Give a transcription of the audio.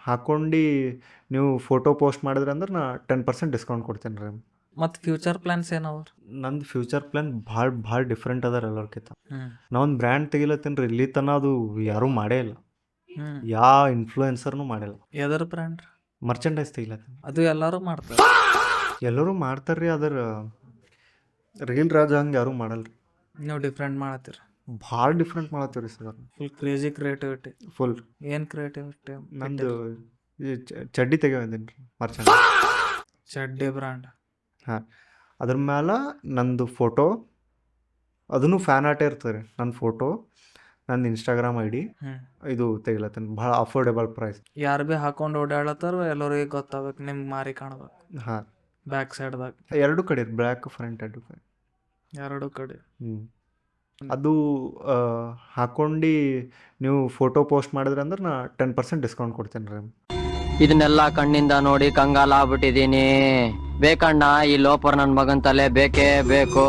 ಹಾಕ್ಕೊಂಡು ನೀವು photo post ಮಾಡಿದ್ರಿ ಅಂದ್ರೆ ನಾ 10% ಡಿಸ್ಕೌಂಟ್ ಕೊಡ್ತೇನೆ ರೀ. ಮತ್ತು ಫ್ಯೂಚರ್ ಪ್ಲಾನ್ಸ್ ಏನವ? ನಂದು ಫ್ಯೂಚರ್ ಪ್ಲಾನ್ ಭಾಳ ಡಿಫ್ರೆಂಟ್ ಅದ ರೀ ಎಲ್ಲರ್ಕಿಂತ. ನಾ ಒಂದು ಬ್ರ್ಯಾಂಡ್ ತೆಗಿಲತ್ತೀನಿ ರೀ, ಇಲ್ಲಿ ತನಕ ಅದು ಯಾರೂ ಮಾಡೇ ಇಲ್ಲ, ಯಾವ ಇನ್ಫ್ಲೂಯೆನ್ಸರ್ನು ಮಾಡಿಲ್ಲ. ಎದರ ಬ್ರ್ಯಾಂಡ್? ಮರ್ಚೆಂಡೈಸ್ ತೆಗಿಲತ್ತೀನಿ. ಅದು ಎಲ್ಲರೂ ಮಾಡ್ತಾರೆ. ಎಲ್ಲರೂ ಮಾಡ್ತಾರೆ ರೀ, ಅದರ ರೀಲ್ ರಾಜ ಹಂಗೆ ಯಾರೂ ಮಾಡಲ್ಲ ರೀ. ನೀವು ಡಿಫ್ರೆಂಟ್ ಮಾಡತ್ತೀರಿ, ಭಾಳ ಡಿಫ್ರೆಂಟ್ ಮಾಡತ್ತೀವಿ ರೀ sir. Full crazy creativity. Full ಏನು ಕ್ರಿಯೇಟಿವಿಟಿ? ನಂದು ಈ ಚಡ್ಡಿ ತೆಗಿಯೋದೀನಿ ರೀ, ಮರ್ಚೆಂಡ್ ಚಡ್ಡಿ ಬ್ರ್ಯಾಂಡ್. ಹಾಂ, ಅದ್ರ ಮ್ಯಾಲೆ ನಂದು ಫೋಟೋ, ಅದನ್ನು ಫ್ಯಾನ್ ಆರ್ಟೇ ಇರ್ತದೆ ರೀ. ನನ್ನ ಫೋಟೋ, ನಂದು ಇನ್ಸ್ಟಾಗ್ರಾಮ್ ID ಇದು ತೆಗಿಲತ್ತೀನಿ, ಭಾಳ ಅಫೋರ್ಡೆಬಲ್ ಪ್ರೈಸ್. ಯಾರು ಭೀ ಹಾಕೊಂಡು ಓಡಾಡತ್ತಾರ, ಎಲ್ಲರಿಗೆ ಗೊತ್ತಾಗ್ಬೇಕು, ನಿಮ್ಗೆ ಮಾರಿ ಕಾಣ್ಬೇಕು. ಹಾಂ, ಬ್ಯಾಕ್ ಸೈಡ್ದಾಗ ಎರಡು ಕಡೆ ಬ್ಲ್ಯಾಕ್ ಫ್ರಂಟ್ ಎರಡು ಕಡೆ. ಎರಡು ಕಡೆ. ಅದು ಹಾಕ್ಕೊಂಡು ನೀವು ಫೋಟೋ ಪೋಸ್ಟ್ ಮಾಡಿದ್ರಿ ಅಂದ್ರೆ ನಾ 10% ಡಿಸ್ಕೌಂಟ್ ಕೊಡ್ತೇನೆ ರೀ. ಇದನ್ನೆಲ್ಲ ಕಣ್ಣಿಂದ ನೋಡಿ ಕಂಗಾಲ ಆಗ್ಬಿಟ್ಟಿದೀನಿ. ಬೇಕಣ್ಣ, ಈ ಲೋಪರ್ ನನ್ನ ಮಗನ್ ತಲೆ ಬೇಕೇ ಬೇಕು.